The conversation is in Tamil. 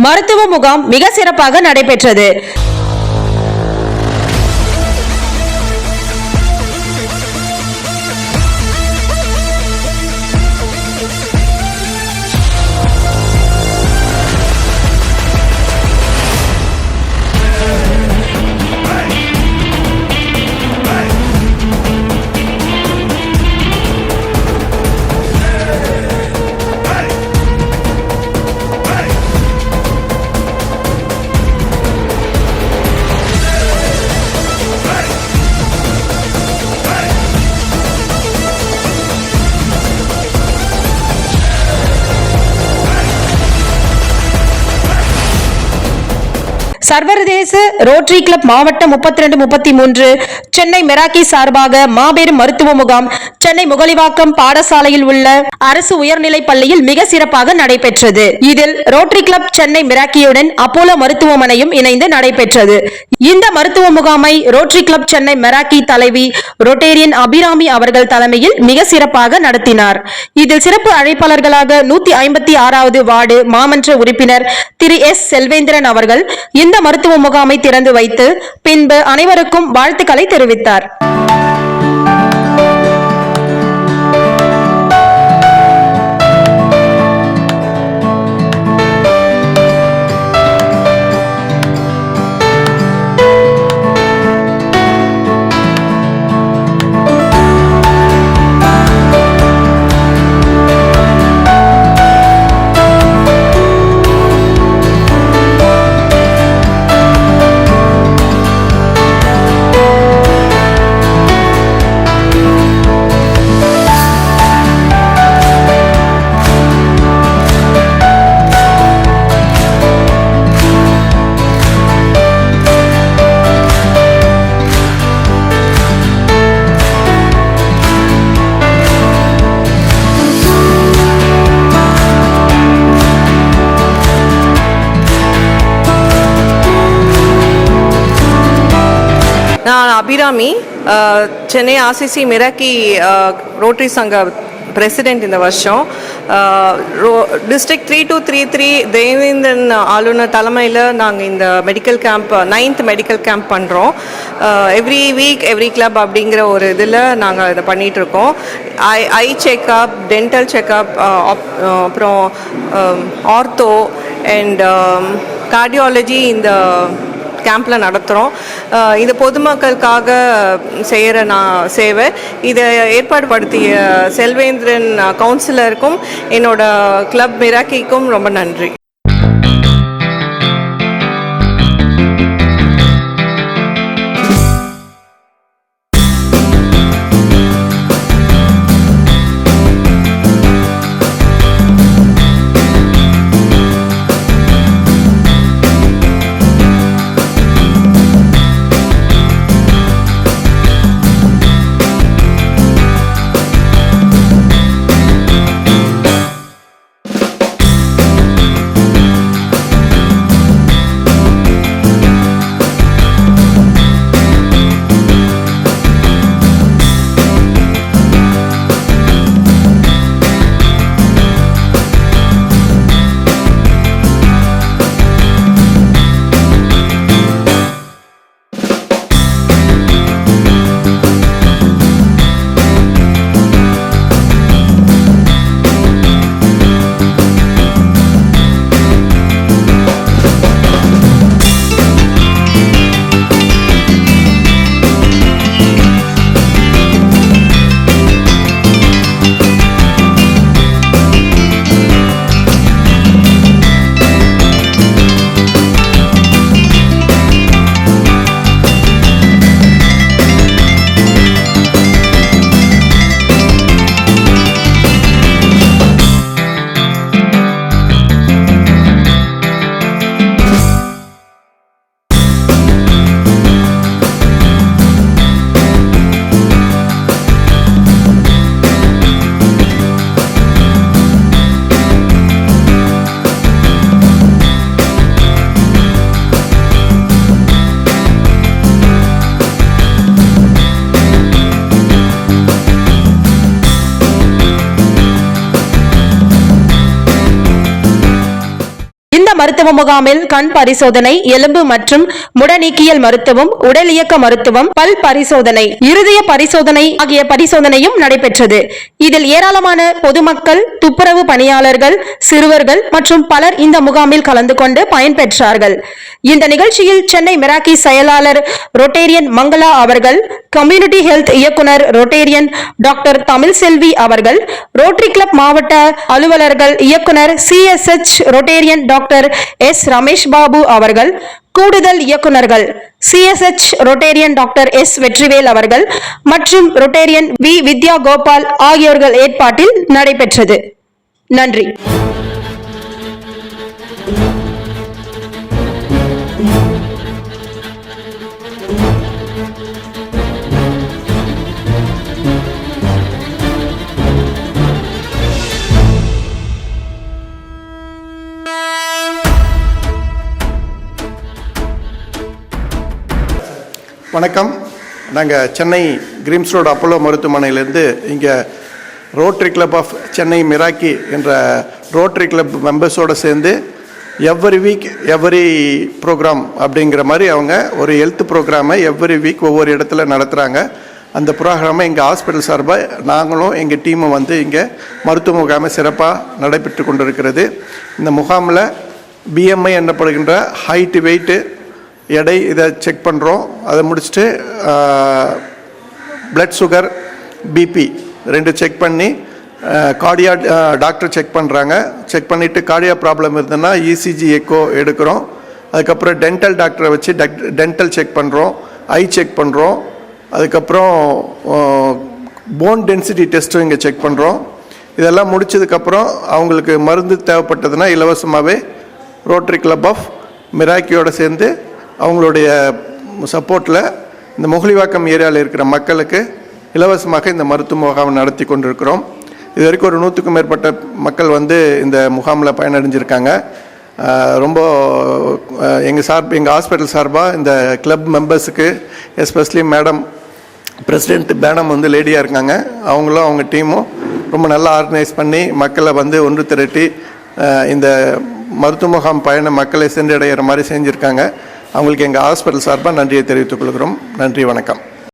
மருத்துவ முகாம் மிக சிறப்பாக நடைபெற்றது. சர்வதேச ரோட்டரி கிளப் மாவட்டம் 32-33 சென்னை மெராக்கி சார்பாக மாபெரும் மருத்துவ முகாம் சென்னை முகலிவாக்கம் பாடசாலையில் உள்ள அரசு உயர்நிலைப் பள்ளியில் மிக சிறப்பாக நடைபெற்றது. இதில் ரோட்டரி கிளப் சென்னை மெராக்கியுடன் அப்போலோ மருத்துவமனையும் இணைந்து நடைபெற்றது. இந்த மருத்துவ முகாமை ரோட்டரி கிளப் சென்னை மெராக்கி தலைவி ரொட்டேரியன் அபிராமி அவர்கள் தலைமையில் மிக சிறப்பாக நடத்தினார். இதில் சிறப்பு அழைப்பாளர்களாக 156வது வார்டு மாமன்ற உறுப்பினர் திரு எஸ் செல்வேந்திரன் அவர்கள் இந்த மருத்துவ முகாமை திறந்து வைத்து பின்பு அனைவருக்கும் வாழ்த்துக்களை தெரிவித்தார். நான் அபிராமி, சென்னை ஆர்சிசி மெராக்கி ரோட்டரி சங்க பிரசிடென்ட் இந்த வருஷம். டிஸ்ட்ரிக்ட் 3233 தேவேந்திரன் ஆளுநர் தலைமையில் நாங்கள் இந்த medical camp 9th medical camp பண்ணுறோம். எவ்ரி வீக் எவ்ரி கிளப் அப்படிங்கிற ஒரு இதில் நாங்கள் இதை பண்ணிகிட்ருக்கோம். ஐ செக்கப், டென்டல் செக்கப், அப்புறம் ஆர்த்தோ அண்ட் கார்டியாலஜி இந்த கேம்பில் நடத்துகிறோம். இது பொதுமக்களுக்காக செய்கிற சேவை. இதை ஏற்பாடு படுத்திய செல்வேந்திரன் கவுன்சிலருக்கும் என்னோட கிளப் மிராக்கிக்கும் ரொம்ப நன்றி. மருத்துவ முகாமில் கண் பரிசோதனை, எலும்பு மற்றும் முடநீக்கியல் மருத்துவம், உடல் இயக்க மருத்துவம், பல் பரிசோதனை, இருதய பரிசோதனை ஆகிய பரிசோதனையும் நடைபெற்றது. இதில் ஏராளமான பொதுமக்கள், துப்புரவு பணியாளர்கள், சிறுவர்கள் மற்றும் பலர் இந்த முகாமில் கலந்து கொண்டு பயன்பெற்றார்கள். இந்த நிகழ்ச்சியில் சென்னை மிராக்கி செயலாளர் ரொட்டேரியன் மங்களா அவர்கள், கம்யூனிட்டி ஹெல்த் இயக்குனர் ரொட்டேரியன் டாக்டர் தமிழ்செல்வி அவர்கள், ரோட்டரி கிளப் மாவட்ட அலுவலர்கள் இயக்குனர் CSH Rotarian doctor S Ramesh Babu அவர்கள், கூடுதல் இயக்குனர்கள் CSH Rotarian doctor S Vetrivel அவர்கள் மற்றும் ரொட்டேரியன் V வித்யா கோபால் ஆகியோர்கள் ஏற்பாட்டில் நடைபெற்றது. நன்றி. வணக்கம். நாங்கள் சென்னை கிரீம்ஸ் ரோடு அப்போலோ மருத்துவமனையிலேருந்து இங்கே ரோட்டரி கிளப் ஆஃப் சென்னை மிராக்கி என்ற ரோட்டரி கிளப் மெம்பர்ஸோடு சேர்ந்து எவ்ரி வீக் எவ்ரி ப்ரோக்ராம் அப்படிங்கிற மாதிரி அவங்க ஒரு ஹெல்த் ப்ரோக்ராமை எவ்ரி வீக் ஒவ்வொரு இடத்துல நடத்துகிறாங்க. அந்த ப்ரோக்ராமை எங்கள் ஹாஸ்பிட்டல் சார்பாக நாங்களும் எங்கள் டீமும் வந்து இங்கே மருத்துவ முகாமை சிறப்பாக நடைபெற்று கொண்டிருக்கிறது. இந்த முகாமில் BMI என்னப்படுகின்ற ஹைட்டு, வெயிட்டு, எடை இதை செக் பண்ணுறோம். அதை முடிச்சுட்டு பிளட் சுகர், BP ரெண்டு செக் பண்ணி கார்டியா டாக்டர் செக் பண்ணுறாங்க. செக் பண்ணிவிட்டு கார்டியா ப்ராப்ளம் இருந்ததுன்னா ECG எக்கோ எடுக்கிறோம். அதுக்கப்புறம் டென்டல் டாக்டரை வச்சு டென்டல் செக் பண்ணுறோம், ஐ செக் பண்ணுறோம். அதுக்கப்புறம் போன் டென்சிட்டி டெஸ்ட்டும் இங்கே செக் பண்ணுறோம். இதெல்லாம் முடிச்சதுக்கப்புறம் அவங்களுக்கு மருந்து தேவைப்பட்டதுன்னா இலவசமாகவே ரோட்டரி கிளப் ஆஃப் மிராக்கியோடு சேர்ந்து அவங்களுடைய சப்போர்ட்டில் இந்த முகலிவாக்கம் ஏரியாவில் இருக்கிற மக்களுக்கு இலவசமாக இந்த மருத்துவ முகாமை நடத்தி கொண்டிருக்கிறோம். இது வரைக்கும் ஒரு 100க்கும் மேற்பட்ட மக்கள் வந்து இந்த முகாமில் பயனடைஞ்சிருக்காங்க. ரொம்ப எங்கள் ஹாஸ்பிட்டல் சார்பாக இந்த கிளப் மெம்பர்ஸுக்கு, எஸ்பெஷலி மேடம் பிரசிடென்ட் மேடம் வந்து லேடியாக இருக்காங்க, அவங்களும் அவங்க டீமும் ரொம்ப நல்லா ஆர்கனைஸ் பண்ணி மக்களை வந்து ஒன்று திரட்டி இந்த மருத்துவ முகாம் பயண மக்களை சென்றடைகிற மாதிரி செஞ்சுருக்காங்க. அவங்களுக்கு எங்கள் ஹாஸ்பிட்டல் சார்பாக நன்றியை தெரிவித்துக் கொள்கிறோம். நன்றி, வணக்கம்.